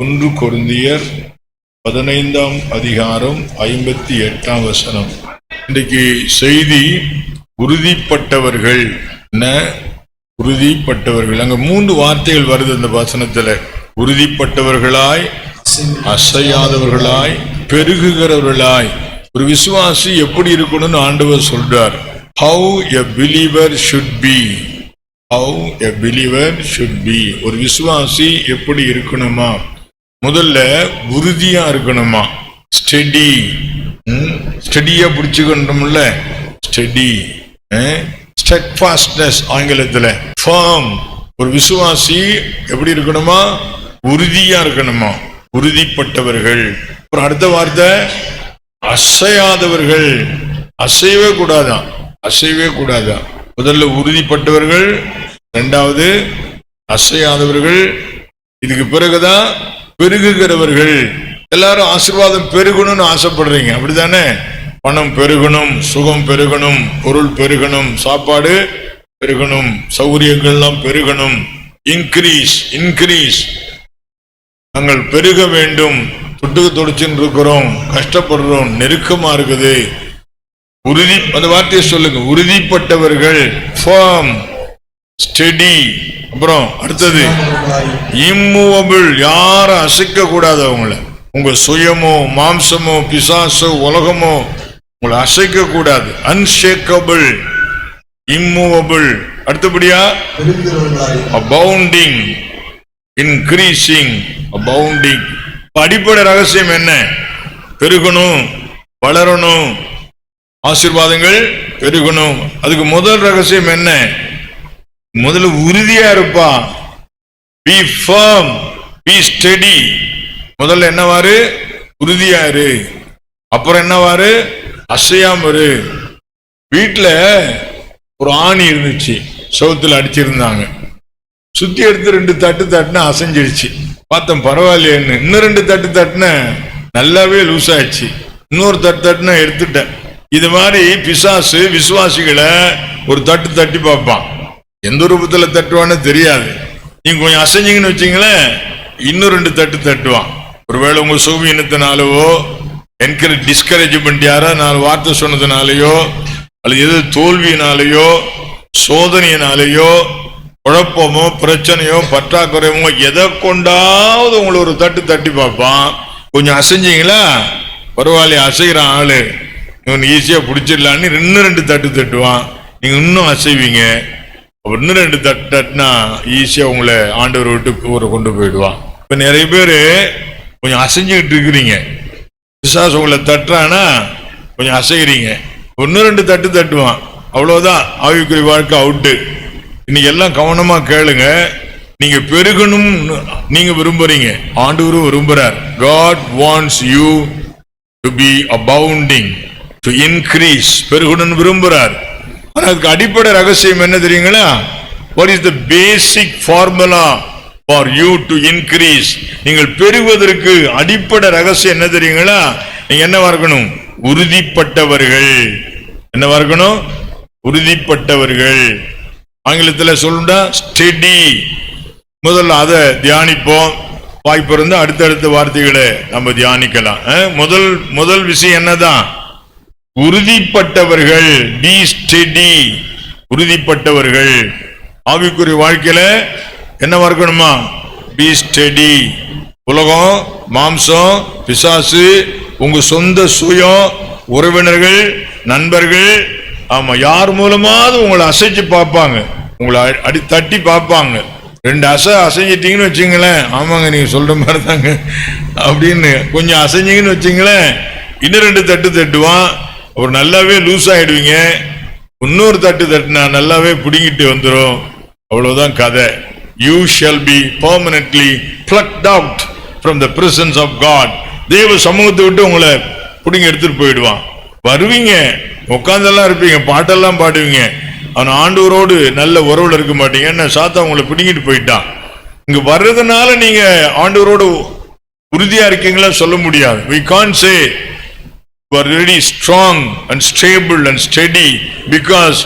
1 கொரிந்தியர் 15ஆம் அதிகாரம் 58ஆம் வசனம். இன்றைக்கு செய்தி உறுதிப்பட்டவர்கள். என்ன உறுதிப்பட்டவர்கள்? அங்க 3 வார்த்தைகள் வருது அந்த வசனத்துல. உறுதிப்பட்டவர்களாய், அசையாதவர்களாய், பெருகுகிறவர்களாய். ஒரு விசுவாசி எப்படி இருக்கணும்னு ஆண்டவர் சொல்றார். How a believer should be. How a believer should be. ஒரு விசுவாசி எப்படி இருக்கணுமா? முதல்ல உறுதியா இருக்கணுமா? ஸ்டெடி. ஸ்டெடியா பிடிச்சுக்கணும்ல, ஸ்டெடி. ஸ்டெட்ஃபாஸ்ட்னஸ் ஆங்கிலத்துல. firm. ஒரு விசுவாசி எப்படி இருக்கணுமா? உறுதியா இருக்கணுமா? உறுதிப்பட்டவர்கள். அப்புறம் அடுத்த வார்த்தை அசையாதவர்கள். அசையவே கூடாதான், அசையவே கூடாதான். முதல்ல உறுதிப்பட்டவர்கள், இரண்டாவது அசையாதவர்கள், இதுக்கு பிறகுதான் பெருகுகிறவர்கள். எல்லாரும் ஆசீர்வாதம் பெருகணும்னு ஆசைப்படுறீங்க, அப்படித்தானே? பணம் பெருகணும், சுகம் பெருகணும், பொருள் பெருகணும், சாப்பாடு பெருகணும், சௌகரியங்கள்லாம் பெருகணும். Increase increase. நாங்கள் பெருக வேண்டும். தொட்டுக்கு தொடிச்சுன்னு இருக்கிறோம், கஷ்டப்படுறோம், நெருக்கமா இருக்குது. உறுதி, அந்த வார்த்தையை சொல்லுங்க. உறுதிப்பட்டவர்கள், firm, steady. அப்புறம் அடுத்தது immovable. யாரும் அசைக்க கூடாது அவங்கள. உங்க சுயமோ, மாம்சமோ, பிசாசோ, உலகமோ உங்களை அசைக்க கூடாது. unshakable, immovable. அடுத்தபடியா abounding, increasing, abounding. அடிப்படை ரகசியம் என்ன? பெருகணும், வளரணும், ஆசீர்வாதங்கள் பெருகணும். அதுக்கு முதல் ரகசியம் என்ன? முதல்ல உறுதியா இருப்பா. be firm, be steady. முதல்ல என்னவாரு? உறுதியா இரு. அப்புறம் என்னவாரு? அசையாம இரு. வீட்டுல ஒரு ஆணி இருந்துச்சு, சவுத்துல அடிச்சிருந்தாங்க. சுத்தி எடுத்து 2 தட்டு தட்டுன அசைஞ்சிடுச்சு. பார்த்தேன் பரவாயில்லையேன்னு. இன்னும் 2 தட்டு தட்டுன நல்லாவே லூஸ் ஆயிடுச்சு. இன்னொரு தட்டு தட்டுன எடுத்துட்டேன். இது மாதிரி பிசாசு விசுவாசிகளை ஒரு தட்டு தட்டி பார்ப்பான். எந்த ரூபத்துல தட்டுவான்னு தெரியாது. நீங்க கொஞ்சம் அசைஞ்சிங்கன்னு வச்சீங்களேன், இன்னும் 2 தட்டு தட்டுவான். ஒருவேளை உங்க சோவியனத்தினாலவோ, டிஸ்கரேஜ்மெண்ட், யாரா 4 வார்த்தை சொன்னதுனாலயோ, அல்லது எது தோல்வியினாலேயோ, சோதனையினாலேயோ, குழப்பமோ, பிரச்சனையோ, பற்றாக்குறையமோ, எதை கொண்டாவது உங்களை ஒரு தட்டு தட்டி பார்ப்பான். கொஞ்சம் அசைஞ்சிங்களா, பரவாயில்ல அசைகிறான் ஆளு, இவன் ஈஸியா பிடிச்சிடலான்னு இன்னும் 2 தட்டு தட்டுவான். நீங்க இன்னும் அசைவீங்க. இன்னும் 2 தட்டு தட்டுனா ஈஸியா உங்களை ஆண்டவர் விட்டு கொண்டு போயிடுவான். இப்ப நிறைய பேரு கொஞ்சம் அசைஞ்சுக்கிட்டு இருக்கிறீங்க. பிசாசு உங்களை தட்டுறானா கொஞ்சம் அசைகிறீங்க. இன்னும் 2 தட்டு தட்டுவான். அவ்வளவுதான், ஆவிக்குரிய வாழ்க்கை அவுட்டு. இன்னைக்கு எல்லாம் கவனமா கேளுங்க. நீங்க பெருகணும் நீங்க விரும்புறீங்க, ஆண்டவரும் விரும்புறார். God wants you to be abounding, to increase. பெருகணும் விரும்புறார். ஆனா அதுக்கு அடிப்படை ரகசியம் என்ன தெரியுங்களா? What is the basic formula for you to increase? நீங்கள் பெருகுவதற்கு அடிப்படை ரகசியம் என்ன தெரியுங்களா? நீங்க என்னவா இருக்கணும்? உறுதிப்பட்டவர்கள். என்னவா இருக்கணும்? உறுதிப்பட்டவர்கள். ஆங்கிலத்தில் சொல்லுண்டா ஸ்டெடி. முதல்ல அதை தியானிப்போம். வாய்ப்பு இருந்து அடுத்தடுத்த வார்த்தைகளை நம்ம தியானிக்கலாம். முதல் விஷயம் என்னதான்? உறுதிப்பட்டவர்கள். Be steady. உறுதிப்பட்டவர்கள். ஆவிக்குரிய வாழ்க்கையில என்னவா இருக்கணுமா? Be steady. உலகம், மாம்சம், பிசாசு, உங்க சொந்த சுயம், உறவினர்கள், நண்பர்கள், ஆமா, யார் மூலமாவது உங்களை அசைச்சு பார்ப்பாங்க, உங்களை அடி தட்டி பார்ப்பாங்க. 2 அசைஞ்சிட்டீங்கன்னு வச்சுங்களேன், ஆமாங்க நீங்க சொல்ற மாதிரி தாங்க அப்படின்னு கொஞ்சம் அசைஞ்சிங்கன்னு வச்சுங்களேன், இன்னும் 2 தட்டு தட்டுவான். ஒரு நல்லாவே லூஸ் ஆயிடுவீங்க. இன்னொரு தட்டு தட்டுனா நல்லாவே பிடிங்கிட்டு வந்துடும். அவ்வளவுதான் கதை. You shall be permanently plucked out from the presence of God. தேவ சமூகத்தை விட்டு உங்களை பிடிங்க எடுத்துட்டு போயிடுவான். வருவீங்க, உட்கார்ந்தெல்லாம் இருப்பீங்க, பாட்டெல்லாம் பாடுவீங்க. அவன் ஆண்டவரோடு நல்ல உறவுல இருக்க மாட்டீங்க. என்ன சாத்தா உங்களை பிடிங்கிட்டு போயிட்டான். இங்க வர்றதுனால நீங்க ஆண்டவரோடு உறுதியா இருக்கீங்களா சொல்ல முடியாது. We can't say you are really strong and stable and steady because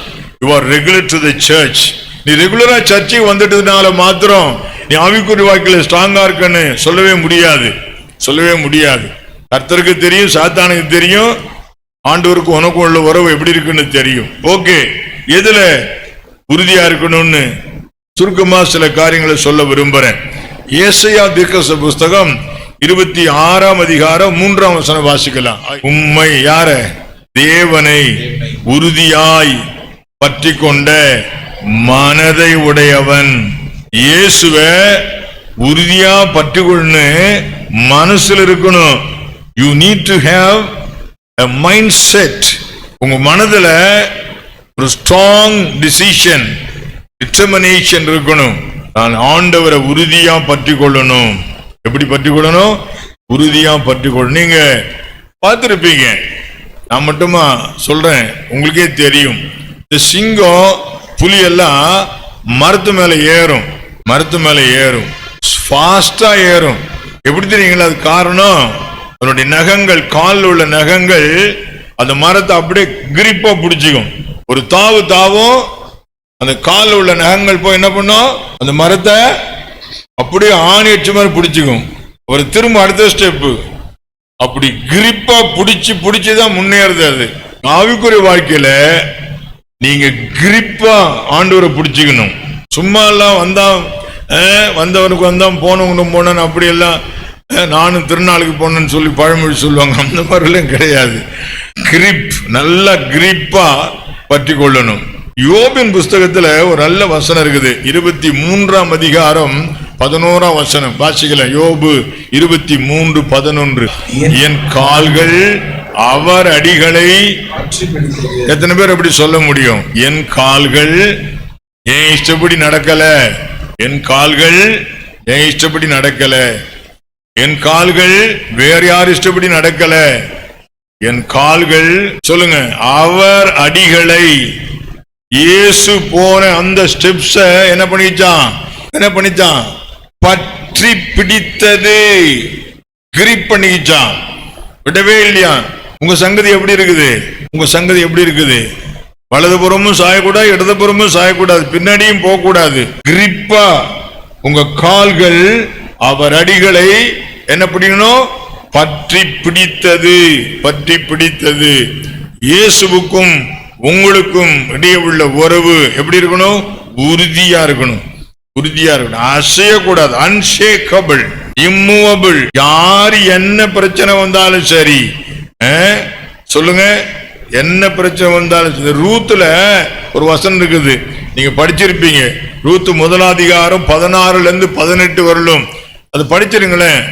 you are regular to the church. நீ ரெகுலரா சர்ச்சுக்கு வந்துட்டதுனால மாத்திரம் நீ ஆவிக்குரிய வாழ்க்கையில ஸ்ட்ராங்கா இருக்கன்னு சொல்லவே முடியாது, சொல்லவே முடியாது. கர்த்தருக்கு தெரியும், சாத்தானுக்கு தெரியும், ஆண்டவருக்கு உனக்கும் உள்ள உறவு எப்படி இருக்குன்னு தெரியும். ஓகே, எதுல உறுதியா இருக்கணும்னு சுருக்கமா சில காரியங்களை சொல்ல விரும்புறேன். ஏசாயா தீர்க்கதரிசி புஸ்தகம் 26ஆம் அதிகாரம் 3ஆம் வசனம் வாசிக்கலாம். உம்மை யார? தேவனை உறுதியாய் பற்றி கொண்ட மனதை உடையவன். இயேசுவ உறுதியா பற்றிக்கொள்ளு மனசுல இருக்கணும். You need to have a mindset. உங்க மனதுல ஒரு ஸ்ட்ராங் டிசிஷன், டிட்டர்மினேஷன் இருக்கணும். நான் ஆண்டவரை உறுதியா பற்றி கொள்ளணும். எப்படி பற்றி கொள்ளணும்? உறுதியா பற்றி கொள்ளணும். நீங்க பார்த்திருப்பீங்க, நான் மட்டுமா சொல்றேன், உங்களுக்கே தெரியும். இந்த சிங்கம் புலி எல்லாம் மரத்து மேல ஏறும், மரத்து மேல ஏறும், ஃபாஸ்டா ஏறும். எப்படி தெரியுங்களா? அது காரணம், அதனுடைய நகங்கள், காலில் உள்ள நகங்கள் அந்த மரத்தை அப்படியே கிரிப்பா பிடிச்சிக்கும். ஒரு தாவு தாவும், அந்த காலில் உள்ள நகங்கள் போய் என்ன பண்ணும், அந்த மரத்தை அப்படியே ஆணி அடிச்ச மாதிரி பிடிச்சிக்கும். ஒரு திரும்ப அடுத்த ஸ்டெப்பு அப்படி கிரிப்பா பிடிச்சுதான் முன்னேறுது. அது ஆவிக்குரிய வாழ்க்கையில நீங்க கிரிப்பா ஆண்டவரை பிடிச்சிக்கணும். சும்மா எல்லாம் வந்தவனுக்கு வந்தான், போனவனுக்கு போனான், அப்படி எல்லாம் நானும் திருநாளுக்கு போனேன்னு சொல்லி பழமொழி சொல்லுவாங்க. அந்த மாதிரிலாம் கிடையாது. கிரிப், நல்ல கிரிப்பா பற்றி கொள்ளணும். யோபின் புஸ்தகத்துல ஒரு நல்ல வசனம் இருக்குது. 23ஆம் அதிகாரம் 11ஆம் வசனம் வாசிக்கல. யோபு 23:11. என் கால்கள் அவர் அடிகளை, எத்தனை பேர் அப்படி சொல்ல முடியும்? என் கால்கள் என் இஷ்டப்படி நடக்கல, என் கால்கள் என் இஷ்டப்படி நடக்கல, என் கால்கள் வேற யார் இஷ்டப்படி நடக்கல, என் கால்கள் சொல்லுங்க அவர் அடிகளை, இயேசு போன அந்த ஸ்டெப்ஸ என்ன பண்ணிச்சான்? பற்றி பிடித்தது, கிரிப் பண்ணிச்சான், விடவே இல்லையா. உங்க சங்கதி எப்படி இருக்குது? உங்க சங்கதி எப்படி இருக்குது? வலதுபுறமும் சாயக்கூடாது, இடதுபுறமும் சாயக்கூடாது, பின்னாடியும் போக கூடாது. கிரிப்பா உங்க கால்கள் அவர் அடிகளை என்ன பிடிக்கணும்? பற்றி பிடித்தது, பற்றி பிடித்தது. இயேசுவுக்கும் உங்களுக்கும் இடையே உள்ள உறவு எப்படி இருக்கணும்? உறுதியா இருக்கணும், உறுதியா இருக்கணும், அசையக்கூடாது. Unshakeable, immovable. யாரு என்ன பிரச்சனை வந்தாலும் சரி, சொல்லுங்க, என்ன பிரச்சனை வந்தாலும் சரி. ரூத்துல ஒரு வசனம் இருக்குது, நீங்க படிச்சிருப்பீங்க. ரூத்து 1ஆம் அதிகாரம் 16-18 வரலும் அது படிச்சிருங்களேன்.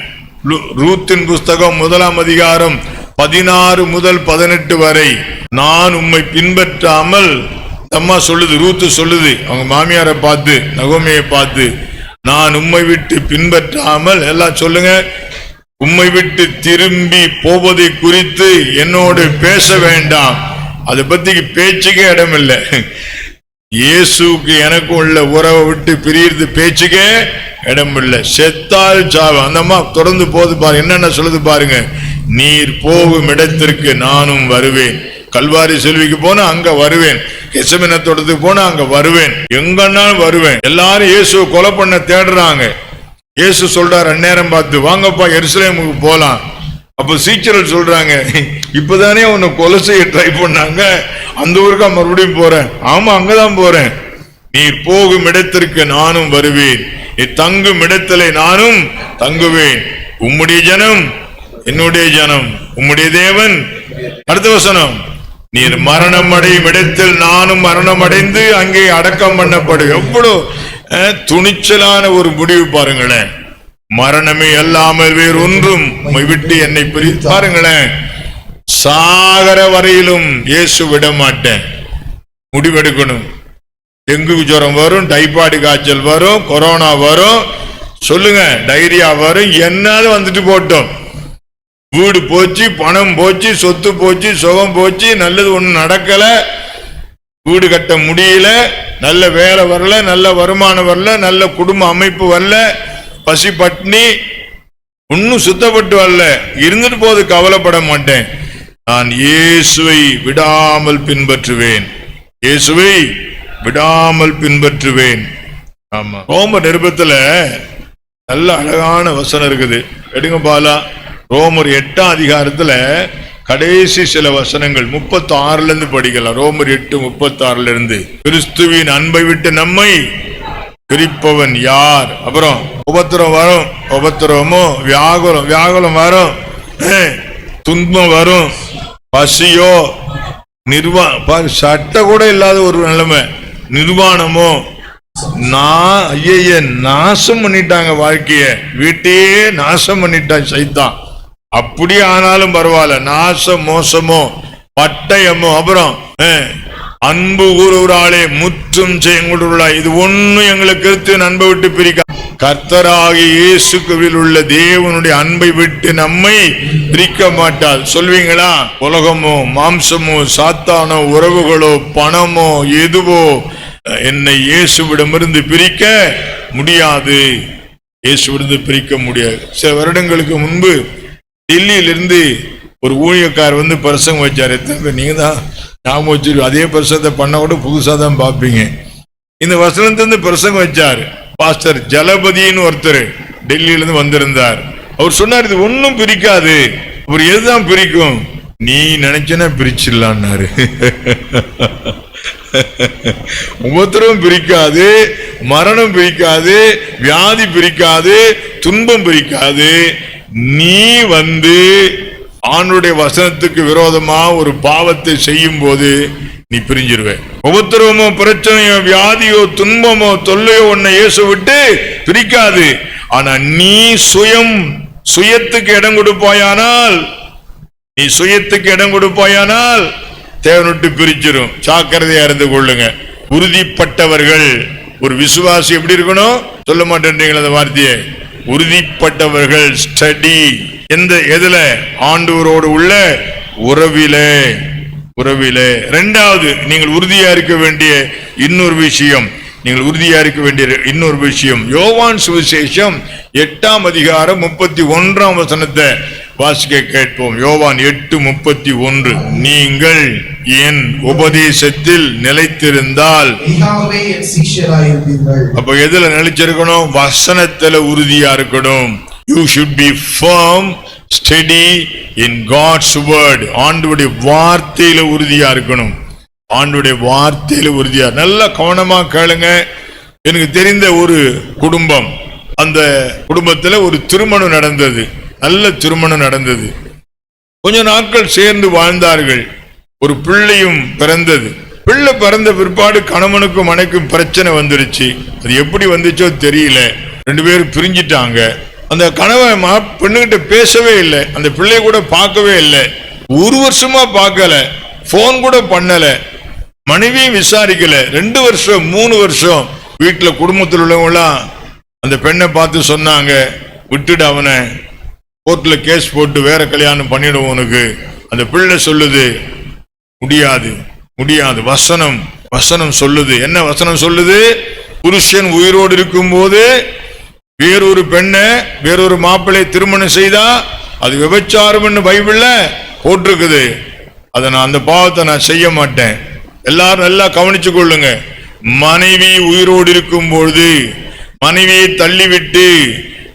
ரூத்தின் புஸ்தகம் 1ஆம் அதிகாரம் 16 முதல் 18 வரை. நான் உம்மை பின்பற்றாமல், அம்மா சொல்லுது, ரூத்து சொல்லுது அவங்க மாமியாரை பார்த்து, நகோமியை பார்த்து, நான் உம்மை விட்டு பின்பற்றாமல், எல்லாம் சொல்லுங்க, உம்மை விட்டு திரும்பி போவதை குறித்து என்னோடு பேச வேண்டாம். அதை பத்தி பேச்சுக்கே இடம் இல்லை. இயேசுக்கு எனக்கு உள்ள உறவை விட்டு பிரியிறது பேச்சுக்கே இடம் இல்லை. செத்தால் சாவு. அந்த அம்மா தொடர்ந்து போது பாரு, என்னென்ன சொல்லுது பாருங்க. நீர் போகும் இடத்திற்கு நானும் வருவேன். கல்வாரி செல்விக்கு போனா அங்க வருவேன், கெசமேனே தோட்டத்துக்கு போனா அங்க வருவேன், எங்கன்னாலும் வருவேன். எல்லாரும் இயேசுவை கொலை பண்ண தேடுறாங்க. இயேசு சொல்றாரு அந்நேரம் பார்த்து, வாங்கப்பா எருசலேமுக்கு போலாம். அப்ப சீச்சர்கள் சொல்றாங்க, இப்பதானே உன்னை கொலை செய்ய ட்ரை பண்ணாங்க, அந்த ஊருக்கா மறுபடியும் போறேன்? ஆமா, அங்கதான் போறேன். நீர் போகும் இடத்திற்கு நானும் வருவேன், நீ தங்கும் இடத்திலே நானும் தங்குவேன். உம்முடைய ஜனம் என்னுடைய ஜனம், உம்முடைய தேவன். அடுத்த வசனம், நீர் மரணம் அடையும் இடத்தில் நானும் மரணம் அடைந்து அங்கே அடக்கம் பண்ணப்படும். எவ்வளவு துணிச்சலான ஒரு முடிவு பாருங்களேன். மரணமே அல்லாமல் வேறு ஒன்றும் விட்டு என்னை பிரித்து, பாருங்களேன், சாகர வரையிலும் இயேசு விட மாட்டேன். முடிவெடுக்கணும். டெங்கு ஜுரம் வரும், டைபாய்டு காய்ச்சல் வரும், கொரோனா வரும், சொல்லுங்க, டைரியா வரும், என்னாலும் வந்துட்டு போட்டோம். வீடு போச்சு, பணம் போச்சு, சொத்து போச்சு, சுகம் போச்சு, நல்லது ஒண்ணு நடக்கல, வீடு கட்ட முடியல, நல்ல வேலை வரல, நல்ல வருமானம் வரல, நல்ல குடும்ப அமைப்பு வரல, பசி பட்னி, இன்னும் சுத்தப்பட்டு வரல, இருந்துட்டு போது கவலைப்பட மாட்டேன். நான் இயேசுவை விடாமல் பின்பற்றுவேன், இயேசுவை விடாமல் பின்பற்றுவேன். ஆமா, ரோமர் நிருபத்துல நல்ல அழகான வசனம் இருக்குது. எடுங்க பாலா. ரோமர் 8ஆம் அதிகாரத்துல கடைசி சில வசனங்கள் 36ல இருந்து படிக்கலாம். ரோமர் 8:36 இருந்து. கிறிஸ்துவின் அன்பை விட்டு நம்மை பிரிப்பவன் யார்? அப்புறம் உபத்திரம் வரும், உபத்திரமோ வியாகுலம் வரும், துன்பம் வரும், பசியோ, சட்டை கூட இல்லாத ஒரு நிலைமை, நிர்வாணமோ, நாசம் பண்ணிட்டாங்க வாழ்க்கைய, வீட்டையே நாசம் பண்ணிட்டான் சைத்தான். அப்படி ஆனாலும் பரவாயில்ல, நாசம் மோசமோ பட்டயமோ, அப்புறம் அன்பு கூறுவராளே முற்றும் செய்யுள்ள, இது ஒன்னும் எங்களுக்கு கிறிஸ்துவின் அன்பை விட்டு பிரிக்க. கர்த்தராகிய இயேசுவில் உள்ள தேவனுடைய அன்பை விட்டு நம்மை பிரிக்க மாட்டார். சொல்வீங்களா? உலகமோ மாம்சமோ சாத்தானோ உறவுகளோ பணமோ எதுவோ என்னை இயேசுவிடமிருந்து பிரிக்க முடியாது. இயேசுவிடமிருந்து பிரிக்க முடியாது. சில வருடங்களுக்கு முன்பு டெல்லியிலிருந்து ஒரு ஊழியக்கார் வந்து பிரசங்கம் வச்சார். நீங்க தான் ஞாபகம் வச்சிருக்கோம். அதே பிரசங்கத்தை பண்ண கூட புதுசா தான் பார்ப்பீங்க. இந்த வசனத்திலிருந்து பிரசங்கம் வச்சார். பாஸ்டர் ஜலபதினு ஒருத்தர் டெல்லியிலிருந்து வந்திருந்தார். அவர் சொன்னார், இது ஒன்னும் பிரிக்காது. அவர் எதுதான் பிரிக்கும்? நீ நினைச்சனா பிரிச்சிடலான்னாரு. உபத்திரவம் பிரிக்காது, மரணம் பிரிக்காது, வியாதி பிரிக்காது, துன்பம் பிரிக்காது. நீ வந்து ஆணுடைய வசனத்துக்கு விரோதமா ஒரு பாவத்தை செய்யும் போது நீ பிரிஞ்சிருவ. உபத்திரவமோ பிரச்சனையோ வியாதியோ துன்பமோ தொல்லையோ உன்னை இயேசு விட்டு பிரிக்காது. ஆனா நீ சுயத்துக்கு இடம் கொடுப்பாயானால், நீ சுயத்துக்கு இடம் கொடுப்பாயானால் தேவனுட்டு பிரிச்சிரும். ஜாக்கிரதையா இருந்து கொள்ளுங்க. உறுதிப்பட்டவர்கள். ஒரு விசுவாசி எப்படி இருக்கணும்? சொல்ல மாட்டேன்றீங்களா அந்த வார்த்தையை? உறுதிப்பட்டவர்கள். ஸ்டடி. எதுல? ஆண்டவரோடு உள்ள உறவிலே. இரண்டாவது, நீங்கள் உறுதியா இருக்க வேண்டிய இன்னொரு விஷயம், யோவான் சுவிசேஷம் 8ஆம் அதிகாரம் 31ஆம் வசனத்தை வாசிக்க கேட்போம். யோவான் 8:31. நீங்கள் என் உபதேசத்தில் நிலைத்திருந்தால். அப்ப எதுல நிலைச்சிருக்கணும்? வசனத்துல உறுதியா இருக்கணும். You should be firm, steady in God's word. ஆண்டவருடைய வார்த்தையில உறுதியா இருக்கணும். ஆண்டவருடைய வார்த்தையில உறுதியா. நல்ல கவனமா கேளுங்க. எனக்கு தெரிந்த ஒரு குடும்பம், அந்த குடும்பத்துல ஒரு திருமணம் நடந்தது. நல்ல திருமணம் நடந்தது. கொஞ்ச நாட்கள் சேர்ந்து வாழ்ந்தார்கள். ஒரு பிள்ளையும் பிறந்தது. பிள்ளை பிறந்த பிற்பாடு கணவனுக்கும் மனைக்கும் பிரச்சனை வந்துருச்சு. அது எப்படி வந்துச்சோ தெரியல. 2 பேரும் பிரிஞ்சிட்டாங்க. அந்த கணவன் பெண்ணுகிட்ட பேசவே இல்லை, அந்த பிள்ளைய கூட பார்க்கவே இல்லை. 1 வருஷமா பார்க்கல, போன் கூட பண்ணல, மனைவியும் விசாரிக்கல. 2 வருஷம் 3 வருஷம் வீட்டுல குடும்பத்தில் உள்ளவங்களாம் அந்த பெண்ணை பார்த்து சொன்னாங்க, விட்டுடு அவனை, கோர்ட்ல கேஸ் போட்டு வேற கல்யாணம் பண்ணிடுவோம் உனக்கு. அந்த பிள்ளை சொல்லுது, முடியாது. வசனம் சொல்லுது. என்ன வசனம் சொல்லுது? புருஷன் உயிரோடு இருக்கும் போது வேறொரு பெண்ணை வேறொரு மாப்பிள்ளை திருமணம் செய்தா அது விபச்சாரம் பைபிள்ல போட்டிருக்குது. அதை நான் அந்த பாவத்தை நான் செய்ய மாட்டேன். எல்லாரும் நல்லா கவனிச்சு கொள்ளுங்க. மனைவி உயிரோடு இருக்கும் பொழுது மனைவியை தள்ளிவிட்டு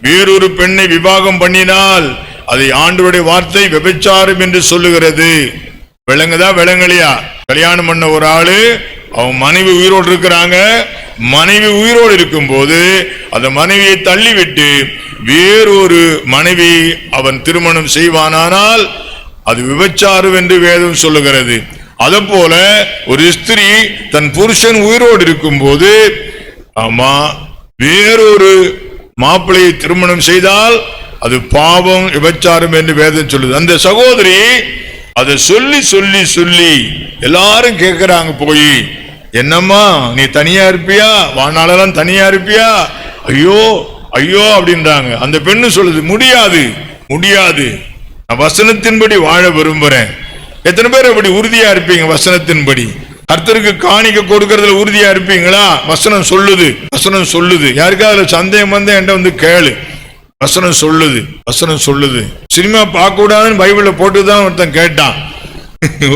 வேறொரு பெண்ணை விவாகம் பண்ணினால் அதை ஆண்டவருடைய வார்த்தை விபச்சாரம் என்று சொல்லுகிறது. விளங்குதா விளங்கலையா? கல்யாணம் பண்ண ஒரு ஆளு, அவன் மனைவி உயிரோடு இருக்கிறாங்க. மனைவி உயிரோடு இருக்கும் போது அந்த மனைவியை தள்ளிவிட்டு வேறொரு மனைவி அவன் திருமணம் செய்வானால் அது விபச்சாரம் என்று வேதம் சொல்லுகிறது. அதே போல ஒரு ஸ்திரீ தன் புருஷன் உயிரோடு இருக்கும் போது ஆமா வேறொரு மாப்பிள்ளையை திருமணம் செய்தால் அது பாவம், விபச்சாரம் என்று வேதம் சொல்லுது. அந்த சகோதரி அதை சொல்லி சொல்லி சொல்லி எல்லாரும் கேட்கிறாங்க, போய் என்னம்மா நீ தனியா இருப்பியா, வாழ்நாளெல்லாம் தனியா இருப்பியா, ஐயோ ஐயோ அப்படின்றாங்க. அந்த பெண்ணு சொல்லுது, முடியாது, நான் வசனத்தின்படி வாழ விரும்புறேன். எத்தனை பேர் அப்படி உறுதியா இருப்பீங்க? வசனத்தின்படி கர்த்தருக்கு காணிக்க கொடுக்கறதுல உறுதியா இருப்பீங்களா? வசனம் சொல்லுது. யாருக்காவது சந்தேகம் வந்து என்கிட்ட வந்து கேளு. வசனம் சொல்லுது. சினிமா பார்க்க கூடாதுன்னு பைபிள்ல போட்டுதான் ஒருத்தன் கேட்டான்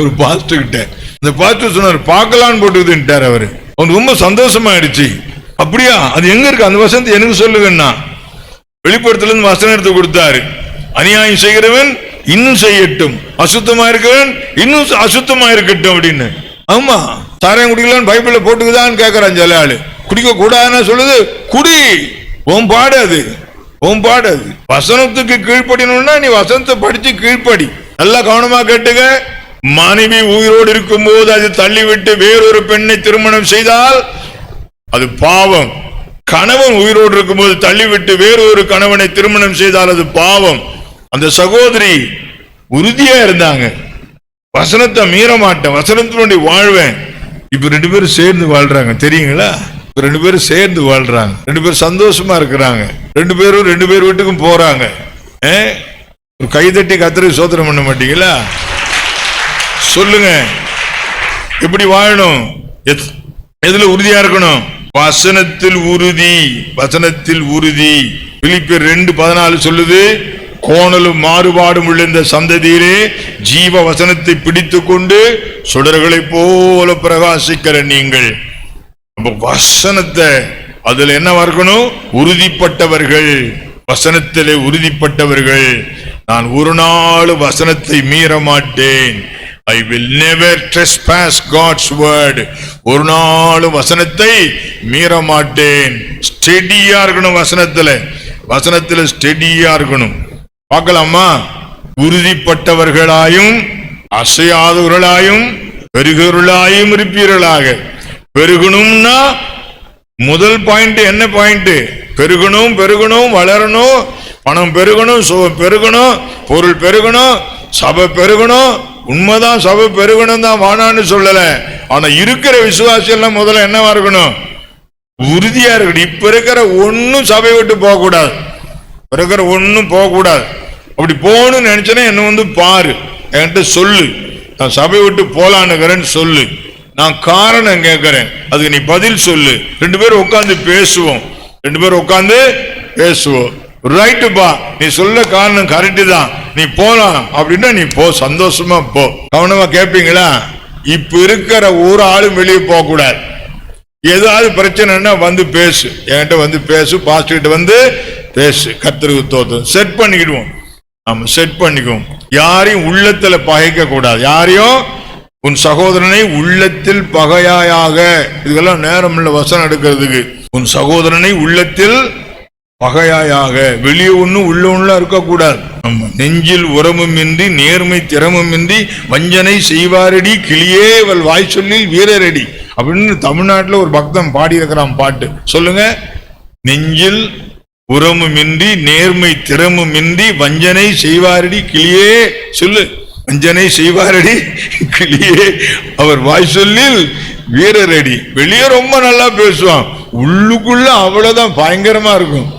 ஒரு பாஸ்டர் கிட்ட. அந்த பாஸ்டர் சொன்னார், பார்க்கலான்னு போட்டுக்கிட்டார். அவரு அவனுக்கு ரொம்ப சந்தோஷமாயிடுச்சு. அப்படியா? அது எங்க இருக்கு அந்த வசனத்தை எனக்கு சொல்லுங்கண்ணா. வெளிப்படுத்தல இருந்து வசனம் எடுத்து கொடுத்தாரு. அநியாயம் செய்கிறவன் இன்னும் செய்யட்டும், அசுத்தமா இருக்கிறவன் இன்னும் அசுத்தமா இருக்கட்டும் அப்படின்னு. ஆமா, சாராயம் குடிக்கலாம் பைபிள்ல போட்டுக்குதான்னு கேட்கறான் சில ஆளு. குடிக்க கூடாதுன்னு சொல்லுது, குடி, உன் பாடு அது, உன் பாடு அது. வசனத்துக்கு கீழ்ப்படினா நீ வசனத்தை படிச்சு கீழ்ப்படி. நல்லா கவனமா கேட்டுங்க. மனைவி உயிரோடு இருக்கும் போது அது தள்ளிவிட்டு வேறொரு பெண்ணை திருமணம் செய்தால் அது பாவம். கணவன் உயிரோடு இருக்கும் போது தள்ளிவிட்டு வேறொரு கணவனை திருமணம் செய்தால் அது பாவம். அந்த சகோதரி உறுதியா இருந்தாங்க, வசனத்தை மீற மாட்டேன், வசனத்தினுடைய வாழ்வேன். இப்ப 2 பேரும் சேர்ந்து வாழ்றாங்க தெரியுங்களா? 2 பேரும் சேர்ந்து வாழ்றாங்க, 2 பேரும் சந்தோஷமா இருக்கிறாங்க, 2 பேரும் 2 பேர் வீட்டுக்கும் போறாங்க. ஒரு கைதட்டி கர்த்தருக்கு ஸ்தோத்திரம் பண்ண மாட்டீங்களா? சொல்லுங்க, எப்படி வாழணும்? எதுல உறுதியா இருக்கணும்? வசனத்தில் உறுதி, வசனத்தில் உறுதி. பிலிப்பியர் 2:14 சொல்லுது, கோணலும் மாறுபாடும் உள்ள இந்த சந்ததியிலே ஜீவ வசனத்தை பிடித்துக் கொண்டு சுடர்களை போல பிரகாசிக்கிற நீங்கள். வசனத்தை அதுல என்ன இருக்கணும்? உறுதிப்பட்டவர்கள், வசனத்திலே உறுதிப்பட்டவர்கள். நான் ஒரு நாள் வசனத்தை மீற மாட்டேன். I will never trespass God's word. ஒரு நாள் வசனத்தை மீற மாட்டேன். ஸ்டெடியா இருக்கணும் வசனத்துல, வசனத்துல ஸ்டெடியா இருக்கணும். பார்க்கலாமா? உறுதிப்பட்டவர்களாயும் அசையாதவர்களாயும் பெருகிறவர்களாயும் இருப்பீர்களாக. பெருகணும்னா முதல் பாயிண்ட் என்ன பாயிண்ட்? பெருகணும், பெருகணும், வளரணும், பணம் பெருகணும், சுகம் பெருகணும், பொருள் பெருகணும், சபை பெருகணும். உண்மைதான், சபை பெருகணும் தான், வானான்னு சொல்லல. ஆனா இருக்கிற விசுவாசி எல்லாம் முதல்ல என்னவா இருக்கணும்? உறுதியா இருக்கணும். இப்ப இருக்கிற ஒன்னும் சபை விட்டு போக கூடாது, இருக்கிற ஒன்னும் போக கூடாது. அப்படி போகணும்னு நினைச்சேன்னா என்ன வந்து பாரு, என்கிட்ட சொல்லு, நான் சபை விட்டு போலான்னுக்கிறேன்னு சொல்லு, நான் காரணம் கேட்கிறேன், அதுக்கு நீ பதில் சொல்லு. 2 பேரும் உட்காந்து பேசுவோம், 2 பேரும் உட்காந்து பேசுவோம். ரைட்டுப்பா, நீ சொல்ல காரணம் கரெக்டு தான், நீ போலாம் அப்படின்னா நீ போ, சந்தோஷமா போ. கவனமா கேட்பீங்களா? இப்ப இருக்கிற ஒரு ஆளும் வெளியே போக கூடாது. ஏதாவது பிரச்சனைன்னா வந்து பேசு, என்கிட்ட வந்து பேசு, பாஸ்டர் கிட்ட வந்து பேசு. கர்த்தருக்கு ஸ்தோத்திரம். செட் பண்ணிக்கிடுவோம், ஆமா செட் பண்ணிக்குவோம். யாரையும் உள்ளத்துல பகைக்க கூடாது. யாரையும் உன் சகோதரனை உள்ளத்தில் பகையாயாக, இதுக்கெல்லாம் நேரம் இல்ல வசனம் எடுக்கிறதுக்கு. உன் சகோதரனை உள்ளத்தில் பகையாயாக, வெளியே ஒன்னும் உள்ள ஒன்னும் இருக்கக்கூடாது. நெஞ்சில் உரமும் இன்றி நேர்மை திறமும் இன்றி வஞ்சனை செய்வாரடி கிளியே அவள் வாய் சொல்லில் வீரரடி அப்படின்னு தமிழ்நாட்டில் ஒரு பக்தன் பாடி இருக்கிறான் பாட்டு. சொல்லுங்க, நெஞ்சில் உரமும் இன்றி நேர்மை திறமும் இன்றி வஞ்சனை செய்வாரடி கிளியே, சொல்லு, வஞ்சனை செய்வாரடி கிளியே அவர் வாய் சொல்லில் வீரரடி. வெளியே ரொம்ப நல்லா பேசுவான், உள்ளுக்குள்ள அவ்வளவுதான் பயங்கரமா இருக்கும்.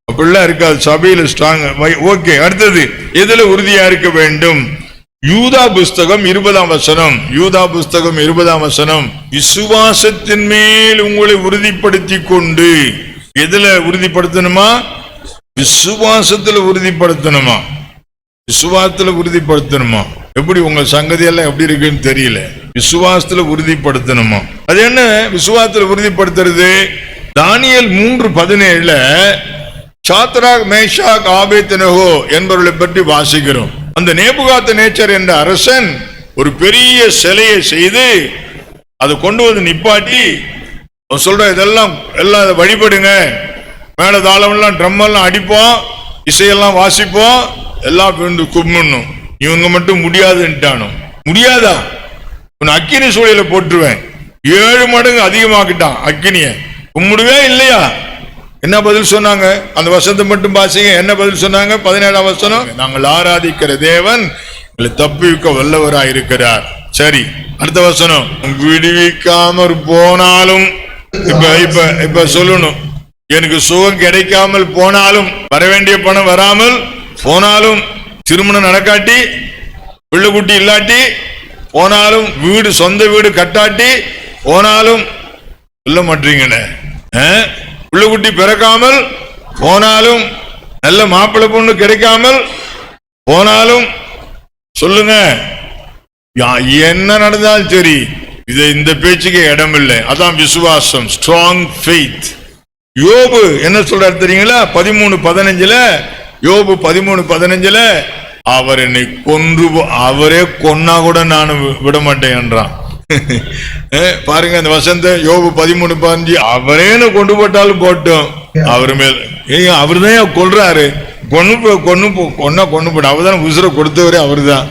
அப்படிலாம் இருக்காது, சபையில ஸ்ட்ராங். ஓகே, அடுத்தது எதுல உறுதியா இருக்க வேண்டும்? யூதா புஸ்தகம் 20ஆம் வசனம், யூதா புஸ்தகம் 20ஆம் வசனம், விசுவாசத்தின் மேல் உங்களை உறுதிப்படுத்தி கொண்டு. எதுல உறுதிப்படுத்தணுமா? விசுவாசத்துல உறுதிப்படுத்தணுமா? விசுவாசத்துல உறுதிப்படுத்தணுமா? எப்படி உங்க சங்கதி எல்லாம் எப்படி இருக்குன்னு தெரியல, விசுவாசத்துல உறுதிப்படுத்தணுமா? அது என்ன விசுவாசத்துல உறுதிப்படுத்துறது? தானியேல் 3:17 சாத்ராக் மேஷாக் ஆபேத்நேகோ என்பவர்களை பற்றி வாசிக்கிறோம். அந்த நேபுகாத்நேச்சர் என்ற அரசன் ஒரு பெரிய சிலையை செய்து அதை கொண்டு வந்து நிப்பாட்டி சொல்ற, இதெல்லாம் எல்லாம் வழிபடுங்க, மேல தாளமெல்லாம் ட்ரம் எல்லாம் அடிப்போம், இசையெல்லாம் வாசிப்போம், எல்லாம் கும்பிடணும். இவங்க மட்டும் முடியாதுன்ட்டானோ. முடியாதா? அக்கினி சூழல போட்டுருவேன், 7 மடங்கு அதிகமாக்கிட்டான் அக்கினிய. கும்பிடுவே இல்லையா? என்ன பதில் சொன்னாங்க? அந்த வசனத்தை மட்டும் வாசிங்க. என்ன பதில் சொன்னாங்க? 17ஆம் வசனம், நாங்கள் ஆராதிக்கிற தேவன் எங்களை தப்பிக்க வல்லவராய் இருக்கிறார். சரி, அடுத்த வசனம், விடுவிக்காமற் போனாலும், இப்ப சொல்லணும், எனக்கு சுகம் கிடைக்காமல் போனாலும், வர வேண்டிய பணம் வராமல் போனாலும், திருமணம் நடக்காட்டி, பிள்ளைக்குட்டி இல்லாட்டி போனாலும், வீடு சொந்த வீடு கட்டாட்டி போனாலும், சொல்ல மாட்டீங்கன்னு, பிள்ளைக்குட்டி பிறக்காமல் போனாலும், நல்ல மாப்பிள்ளை பொண்ணு கிடைக்காமல் போனாலும், சொல்லுங்க, என்ன நடந்தாலும் சரி, இது இந்த பேச்சுக்கு இடம் இல்லை. அதான் விசுவாசம், ஸ்ட்ராங் ஃபெய்த். யோபு என்ன சொல்றாரு தெரியுங்களா? 13:15 யோபு 13:15 அவர் என்னை கொன்று அவரே கொன்னா கூட நான் விட மாட்டேன் என்றான். பாருங்க அந்த வசந்த யோபு 13:15 அவரே கொண்டு போட்டாலும் போட்டோம் அவர் மேல் அவரு தான் கொல்றாரு. கொன்னா கொண்டு போட்ட அவர் தான் உசுரை கொடுத்தவரே அவரு தான்.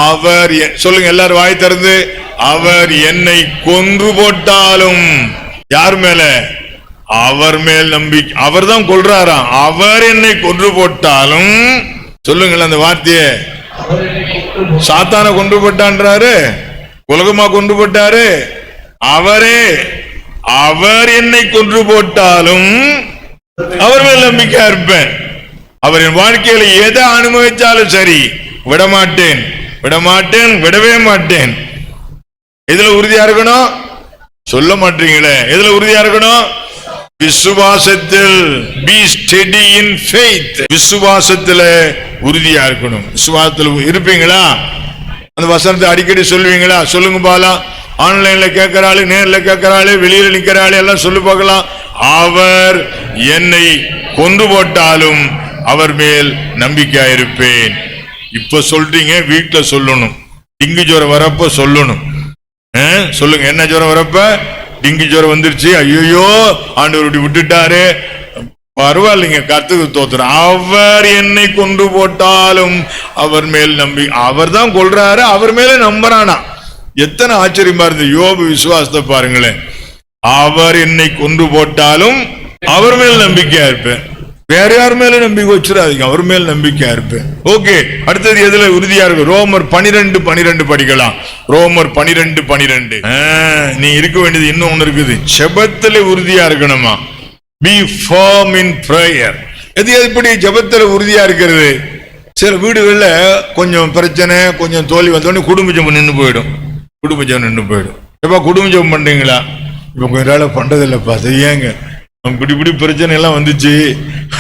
அவர் சொல்லுங்க எல்லாரும் வாய் திறந்து, அவர் என்னை கொன்று போட்டாலும் யார் மேல? அவர் மேல் நம்பிக்கை. அவர் தான் கொல்றாராம். அவர் என்னை கொன்று போட்டாலும் சொல்லுங்கள் அந்த வார்த்தையை. சாத்தான கொண்டு போட்டான்றாரு, உலகமா கொண்டு போட்டாரு. அவரே அவர் என்னை கொன்று போட்டாலும் அவர் மேல் நம்பிக்கையா இருப்பேன். அவர் என் வாழ்க்கையில எதை அனுபவிச்சாலும் சரி விடமாட்டேன், விடமாட்டேன், விடவே மாட்டேன். எதுல உறுதியா இருக்கணும்? சொல்ல மாட்டீங்களே. எதுல உறுதியா இருக்கணும்? விசுவாசத்தில். be steady in faith. விசுவாசத்துல உறுதியா இருக்கணும். விசுவாசத்தில் இருப்பீங்களா? அந்த வசனத்தை அடிக்கடி சொல்லுவீங்களா? சொல்லுங்க பாலாம். ஆன்லைன்ல கேட்கிறாள், நேர்ல கேட்கிறாள், வெளியில நிக்கிறாள், எல்லாம் சொல்லு பார்க்கலாம். அவர் என்னை கொண்டு போட்டாலும் அவர் மேல் நம்பிக்கையா இருப்பேன். இப்ப சொல்றீங்க, வீட்டுல சொல்லணும். டிங்கு ஜுரம் வரப்ப சொல்லணும். சொல்லுங்க, என்ன ஜுரம் வரப்ப? டிங்கு ஜுரம் வந்துருச்சு, ஐயோ ஆண்டவர் விட்டுட்டாரு, பரவாயில்லைங்க, கர்த்தருக்கு ஸ்தோத்திரம். அவர் என்னை கொண்டு போட்டாலும் அவர் மேல் நம்பி. அவர் தான் கொல்றாரு, அவர் மேல நம்புறானா. எத்தனை ஆச்சரியமா இருந்து யோபு விசுவாசத்தை பாருங்களேன். அவர் என்னை கொண்டு போட்டாலும் அவர் மேல் நம்பிக்கையா இருப்பேன். வேற யார் மேல நம்பிக்கை வச்சிடாதீங்க, அவர் மேல் நம்பிக்கையா இருப்பேன். ஓகே, அடுத்தது எதுல உறுதியா இருக்கு? ரோமர் 12:12 படிக்கலாம். ரோமர் 12:12. நீ இருக்க வேண்டியது இன்னும் ஒண்ணு இருக்குது. ஜெபத்துல உறுதியா இருக்கணுமா? be firm in prayer. எது எப்படி ஜெபத்துல உறுதியா இருக்கிறது? சில வீடுகள்ல கொஞ்சம் பிரச்சனை, கொஞ்சம் தோல்வி வந்தோடனே குடும்ப ஜெபம் நின்று போயிடும். குடும்ப ஜெபம் நின்று போயிடும். எப்ப குடும்ப ஜெபம் பண்றீங்களா? இப்ப கொஞ்ச நாள் பண்றதில்லப்பா. ஏங்க இப்படி பிரச்சனை எல்லாம் வந்துச்சு,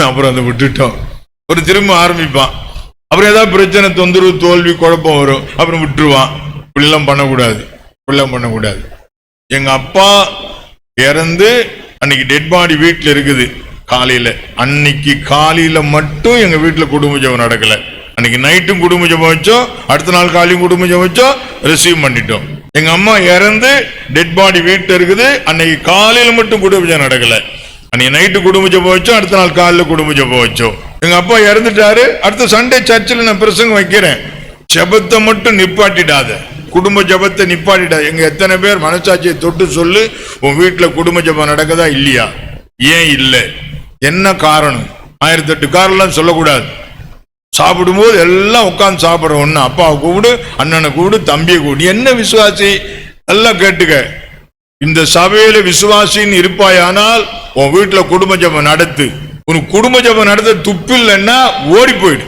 அப்புறம் அதை விட்டுட்டோம். ஒரு திரும்ப ஆரம்பிப்பான். அப்புறம் ஏதாவது பிரச்சனை, தொந்தரவு, தோல்வி, குழப்பம் வரும், அப்புறம் விட்டுருவான். இப்படிலாம் பண்ணக்கூடாது, இப்படிலாம் பண்ணக்கூடாது. எங்க அப்பா இறந்து அன்னைக்கு டெட் பாடி வீட்டில் இருக்குது. காலையில அன்னைக்கு காலையில மட்டும் எங்க வீட்டுல குடும்ப ஜெபம் நடக்கல. அன்னைக்கு நைட்டும் குடும்ப ஜெபம் வச்சோம், அடுத்த நாள் காலையும் குடும்ப ஜெபம் வச்சோம், ரிசீவ் பண்ணிட்டோம். எங்க அம்மா இறந்து டெட் பாடி வீட்டில் இருக்குது. அன்னைக்கு காலையில மட்டும் குடும்ப ஜெபம் நடக்கல. அன்னைக்கு நைட்டு குடும்ப ஜெபம் வச்சோம், அடுத்த நாள் காலையில குடும்ப ஜெபம் வச்சோம். எங்க அப்பா இறந்துட்டாரு. அடுத்த சண்டே சர்ச்சில் நான் பிரசங்கம் வைக்கிறேன். ஜெபத்தை மட்டும் நிப்பாட்டிடாத, குடும்ப ஜெபத்தை நிப்பாட்டிடாத. எங்க எத்தனை பேர் மனசாட்சியை தொட்டு சொல்லு, உன் வீட்டுல குடும்ப ஜெபம் நடக்குதா இல்லையா? ஏன் இல்லை? என்ன காரணம்? 1008 காரணம் சொல்லக்கூடாது. சாப்பிடும்போது எல்லாம் உட்காந்து சாப்பிட்ற ஒண்ணு, அப்பாவை கூப்பிடு, அண்ணனை கூப்பிடு, தம்பியை கூப்பிடு. என்ன விசுவாசி? எல்லாம் கேட்டுக்க. இந்த சபையில விசுவாசின்னு இருப்பாயானால் உன் வீட்டுல குடும்ப ஜெபம் நடத்து. உனக்கு குடும்ப ஜெபம் நடத்த துப்பு இல்லைன்னா ஓடி போயிடு.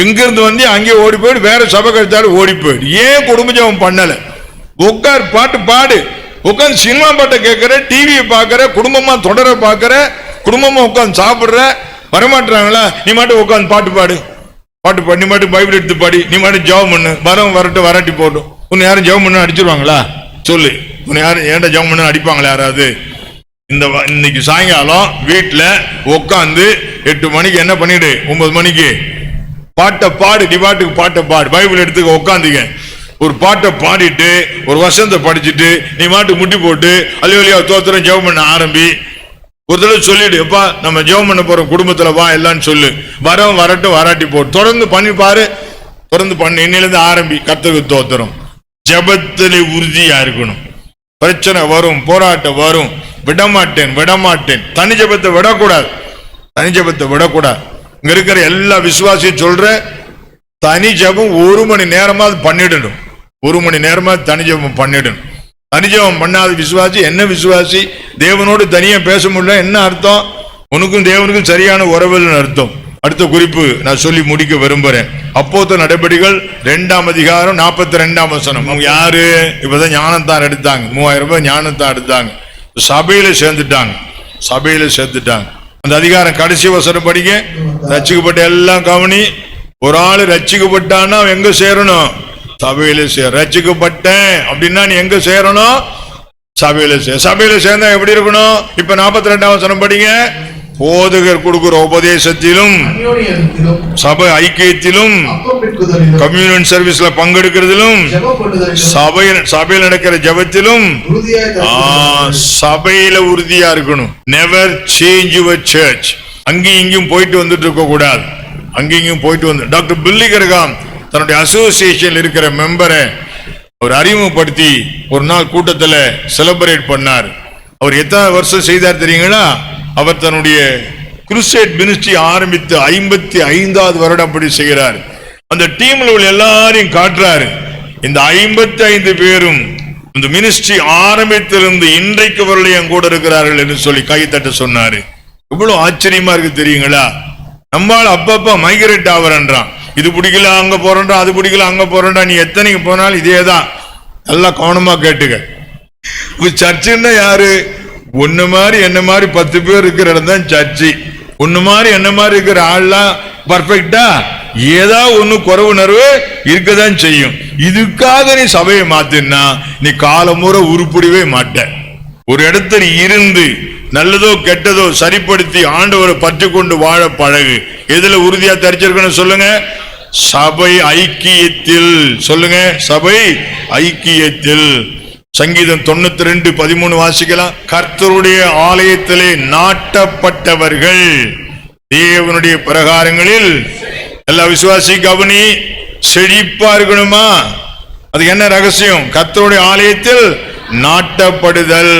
எங்கிருந்து வந்து அங்கே ஓடி போயிடு, வேற சபை கழித்தாலும் ஓடி போயிடு. ஏன் குடும்ப ஜெபம் பண்ணல? உட்கார், பாட்டு பாடு, உட்காந்து சினிமா பாட்டை கேட்கற, டிவியை பார்க்கற, குடும்பமா தொடர பார்க்கற, குடும்பமா உட்காந்து சாப்பிடுற. வரமாட்டாங்களா? நீ மட்டும் உட்காந்து பாட்டு பாடு, பாட்டு பாடு. நீ மட்டும் பைபிள் எடுத்து பாடி, நீ மட்டும் ஜெபம் பண்ணு. வரட்டும், வராட்டி போட்டும். உன்னை யாரும் ஜெபம் பண்ண அடிச்சிருவாங்களா? சொல்லு. உன்னை யாரும் ஏன்டா ஜெபம் பண்ண அடிப்பாங்களா யாராவது? இன்னைக்கு சாயங்காலம் வீட்டுல உட்காந்து 8 மணிக்கு என்ன பண்ணிடு, 9 மணிக்கு பாட்டை பாடு. நீ பாட்டுக்கு பாட்டை பாடு. பைபிள் எடுத்துக்க, உட்காந்துக்க. ஒரு பாட்டை பாடிட்டு ஒரு வசனத்தை படிச்சுட்டு நீ மாட்டு முட்டி போட்டு அல்லேலூயா ஸ்தோத்திரம் ஜெபம் பண்ண ஆரம்பி. ஒரு தடவை சொல்லிடு, எப்பா நம்ம ஜெபம் பண்ண போறோம், குடும்பத்துல வா எல்லாம் சொல்லு. வரட்டும், வராட்டி போட்டு தொடர்ந்து பண்ணி பாரு. தொடர்ந்து பண்ணு. இன்னிலிருந்து ஆரம்பி. கர்த்தருக்கு ஸ்தோத்திரம். ஜெபத்திலே உறுதியா இருக்கணும். பிரச்சனை வரும், போராட்டம் வரும், விடமாட்டேன். தனி ஜெபத்தை விடக்கூடாது, தனி ஜெபத்தை விடக்கூடாது. இங்க இருக்கிற எல்லா விசுவாசியும் சொல்ற, தனி ஜெபம் 1 மணி நேரமாவது பண்ணிடணும். 1 மணி நேரமாவது தனி ஜெபம் பண்ணிடணும். தனி ஜெபம் பண்ணாத விசுவாசி என்ன விசுவாசி? தேவனோடு தனியா பேச முடியல. என்ன அர்த்தம்? உனக்கும் தேவனுக்கும் சரியான உறவுன்னு அர்த்தம். அடுத்த குறிப்பு நான் சொல்லி முடிக்க விரும்புறேன். அப்போஸ்தலர் நடபடிகள் 2ஆம் அதிகாரம் 42ஆம் வசனம். அவங்க யாரு? இப்பதான் ஞானத்தார் எடுத்தாங்க. 3000 ரூபாய் ஞானத்தார் எடுத்தாங்க. சபையில சேர்ந்துட்டாங்க. அந்த அதிகாரம் கடைசி வசனம் படிக்க. ரட்சிக்கப்பட்ட எல்லாம் கவனி. ஒரு ஆளு ரட்சிக்கப்பட்டான்னா எங்க சேரணும்? சபையில ரட்சிக்கப்பட்டேன் அப்படின்னா நீ எங்க சேரணும்? சபையில சேர்ந்தா எப்படி இருக்கணும்? இப்ப 42ஆம் வசனம் படிங்க. போதகர் கொடுக்கிற உபதேசத்திலும் சபை ஐக்கியத்திலும் கம்யூனியன் சர்வீஸ்ல பங்கெடுக்கிறதிலும் சபையில் நடக்கிற ஜெபத்திலும் சபையில உறுதியா இருக்கணும். Never change your search. அங்கேயும் இங்கேயும் போயிட்டு வந்துட்டு இருக்க கூடாது. அங்கேயும் போயிட்டு வந்து டாக்டர் பில்லி கிரகாம் தன்னுடைய அசோசியேஷன் இருக்கிற மெம்பரை அவர் அறிமுகப்படுத்தி ஒரு நாள் கூட்டத்தில் செலிப்ரேட் பண்ணார். அவர் எத்தனை வருஷம் செய்தார் தெரியுங்களா? அவர் தன்னுடைய குருசேட் மினிஸ்ட்ரி ஆரம்பித்து 55வது வருடம் அப்படி செய்கிறார். அந்த டீம்ல உள்ள எல்லாரையும் காட்டுறாரு. இந்த 55 பேரும் இந்த மினிஸ்ட்ரி ஆரம்பித்திருந்து இன்றைக்கு வரலையும் கூட இருக்கிறார்கள் என்று சொல்லி கைத்தட்ட சொன்னாரு. இவ்வளவு ஆச்சரியமா இருக்கு தெரியுங்களா? நம்மால் அப்பப்ப மைக்ரேட் ஆவரன்றான். இது பிடிக்கல அங்க போறா, அது பிடிக்கல அங்க போறா. நீ எத்தனைக்கு போனாலும் இதேதான். நல்லா கவனமா கேட்டுக்க. சர்ச்சுன்னா யாரு? ஒன்னு மாதிரி என்ன மாதிரி 10 பேர் இருக்கிற இடம் தான் சர்ச்சு. ஒன்னு மாதிரி என்ன மாதிரி இருக்கிற ஆள்லாம் பர்ஃபெக்டா ஏதாவது ஒண்ணு குறைவு உணர்வு இருக்கதான் செய்யும். இதுக்காக நீ சபையை மாத்தினா நீ காலமுறை உருப்படிவே மாட்ட. ஒரு இடத்துல இருந்து நல்லதோ கெட்டதோ சரிப்படுத்தி ஆண்டவரை பற்றி கொண்டு வாழ பழகு. எதுல உறுதியா தரிச்சிருக்கணும் சொல்லுங்க? சபை ஐக்கியத்தில். சொல்லுங்க, சபை ஐக்கியத்தில். சங்கீதம் 92:13 வாசிக்கலாம். கர்த்தருடைய ஆலயத்திலே நாட்டப்பட்டவர்கள் தேவனுடைய பிரகாரங்களில். எல்லா விசுவாசி கவனி, செழிப்பா இருக்கணுமா? அதுக்கு என்ன ரகசியம்? கர்த்தருடைய ஆலயத்தில் நாட்டப்படுதல்.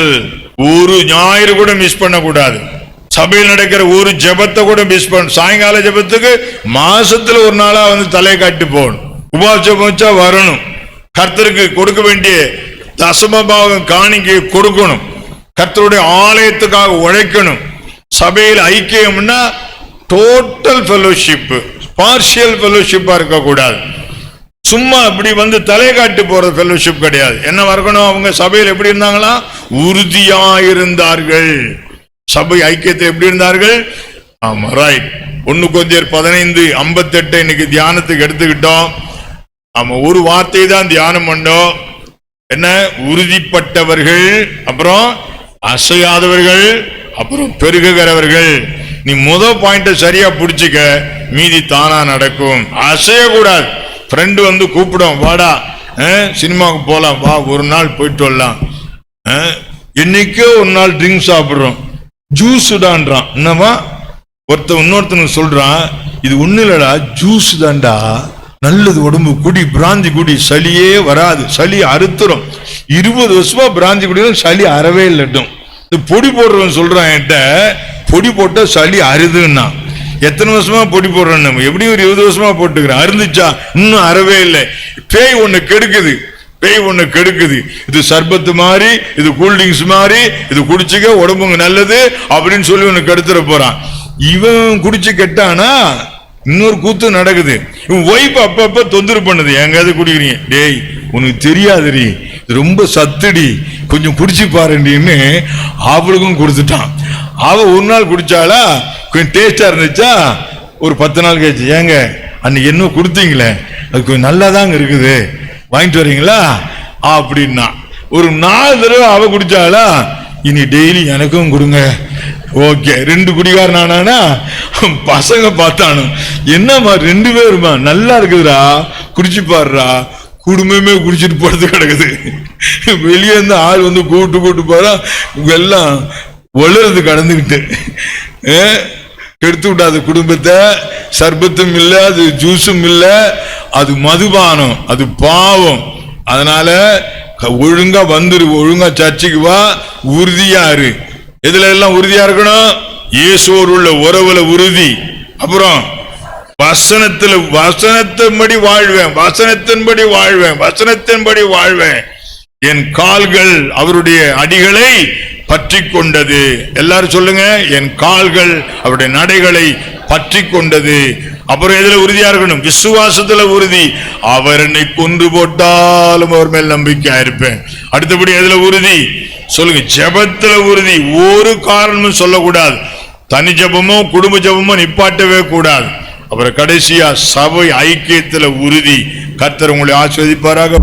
ஒரு ஞாயிறு கூட மிஸ் பண்ண கூடாது. சபையில் நடக்கிற ஒரு ஜெபத்தை கூட மிஸ் பண்ண. சாயங்கால ஜெபத்துக்கு மாசத்துல ஒரு நாளா வந்து தலையை காட்டி போகணும். உபவாசம் வச்சா வரணும். கர்த்தருக்கு கொடுக்க வேண்டிய தசமபாகம் காணிக்கை கொடுக்கணும். கர்த்தருடைய ஆலயத்துக்காக உழைக்கணும். சபையில் ஐக்கியம்னா டோட்டல் ஃபெலோஷிப், பார்ஷியல் ஃபெலோஷிப்பா இருக்க கூடாது. சும்மா இப்படி வந்து தலை காட்டி போற ஃபெலோஷிப் கிடையாது. என்ன இருக்கணும்? அவங்க சபையில் எப்படி இருந்தாங்களா? உறுதியா இருந்தார்கள். சபை ஐக்கியத்தை எப்படி இருந்தார்கள்? ஆமா, ரைட். 1 கொரிந்தியர் 15:58 இன்னைக்கு தியானத்துக்கு எடுத்துக்கிட்டோம். ஆமா, ஒரு வார்த்தை தான் தியானம் பண்ணோம். என்ன? உறுதிப்பட்டவர்கள், அப்புறம் அசையாதவர்கள், அப்புறம் பெருகுகிறவர்கள். நீ முதல் பாயிண்ட சரியா பிடிச்சுக்க, மீதி தானா நடக்கும். அசையக்கூடாது. ஃப்ரெண்டு வந்து கூப்பிடும், வாடா சினிமாவுக்கு போலாம், வா ஒரு நாள் போயிட்டு வரலாம். என்னைக்கோ ஒரு நாள் ட்ரிங்க் சாப்பிடுறோம், ஜூஸ்டான்றான். என்னவா? இன்னொருத்தனுக்கு சொல்றான், இது ஒண்ணு இல்லடா, ஜூஸ் தான்டா, நல்லது, உடம்பு குடி, பிராந்தி குடி, சளியே வராது, சளி அறுத்துரும். 20 வருஷமா பிராந்தி குடியும் சளி அறவே இல்லட்டும். இந்த பொடி போடுறவன் சொல்றான் என்கிட்ட, பொடி போட்டா சளி அறுதுன்னா. எத்தனை வருஷமா பொடி போடுறோம்? நம்ம எப்படி ஒரு 20 வருஷமா போட்டுக்கிறேன். அருந்துச்சா? இன்னும் அறவே இல்லை. பேய் ஒண்ணு கெடுக்குது, பேய் ஒண்ணு கெடுக்குது. இது சர்பத்து மாதிரி, இது கூல்ட்ரிங்க்ஸ் மாதிரி, இது குடிச்சுக்க உடம்புங்க நல்லது அப்படின்னு சொல்லி ஒண்ணு கெடுத்துட போறான். இவன் குடிச்சு கெட்டானா இன்னொரு கூத்து நடக்குது. இவன் ஒய்ஃப் அப்பப்ப தொந்தரவு பண்ணுது, எங்காவது குடிக்கிறீங்க, டேய் உனக்கு தெரியாதுடி, ரொம்ப சத்துடி, கொஞ்சம் குடிச்சு பாருன்னு அவளுக்கும் கொடுத்துட்டான். அவ ஒரு நாள் குடிச்சாளா, கொஞ்சம் டேஸ்டா இருந்துச்சா, ஒரு 10 நாள் கழிச்சு, ஏங்க அன்னைக்கு என்ன கொடுத்தீங்களே அது கொஞ்சம் நல்லாதாங்க இருக்குது, வாங்கிட்டு வரீங்களா அப்படின்னா. ஒரு 4 தடவை அவ குடிச்சாளா, இனி டெய்லி எனக்கும் கொடுங்க. ஓகே, 2 குடிகாரன் ஆனா பசங்க பார்த்தானு, என்னம்மா 2 பேருமா நல்லா இருக்குதுடா, குடிச்சு பாடுறா. குடும்பமே குடிச்சிட்டு போறது கிடக்குது. வெளியே இருந்து ஆள் வந்து கூட்டு போறா, எல்லாம் வளருது கடந்துகிட்டு. எடுத்து விட்டாது குடும்பத்தை. சர்பத்தும் இல்லை, அது ஜூஸும் இல்லை, அது மதுபானம், அது பாவம். அதனால ஒழுங்கா வந்துரு, ஒழுங்கா சர்ச்சைக்கு வா, உறுதியா இரு. எதுல எல்லாம் உறுதியா இருக்கணும்? இயேசுவோடு உள்ள உறவுல உறுதி. அப்புறம் வசனத்தின்படி வாழ்வேன், வசனத்தின்படி வாழ்வேன், வசனத்தின்படி வாழ்வேன். என் கால்கள் அவருடைய அடிகளை பற்றி கொண்டது. எல்லாரும் சொல்லுங்க, என் கால்கள் அவருடைய நடைகளை பற்றி கொண்டது. அப்புறம் எதுல உறுதியா இருக்கணும்? விசுவாசத்துல உறுதி. அவர் என்னை கொன்று போட்டாலும் அவர் மேல் நம்பிக்கையா இருப்பேன். அடுத்தபடி எதுல உறுதி சொல்லுங்க? ஜெபத்துல உறுதி. ஒரு காரணமும் சொல்லக்கூடாது. தனி ஜெபமோ குடும்ப ஜெபமோ நிப்பாட்டவே கூடாது. அப்புறம் கடைசியா சபை ஐக்கியத்துல உறுதி. கர்த்தர் உங்களை ஆசீர்வதிப்பாராக.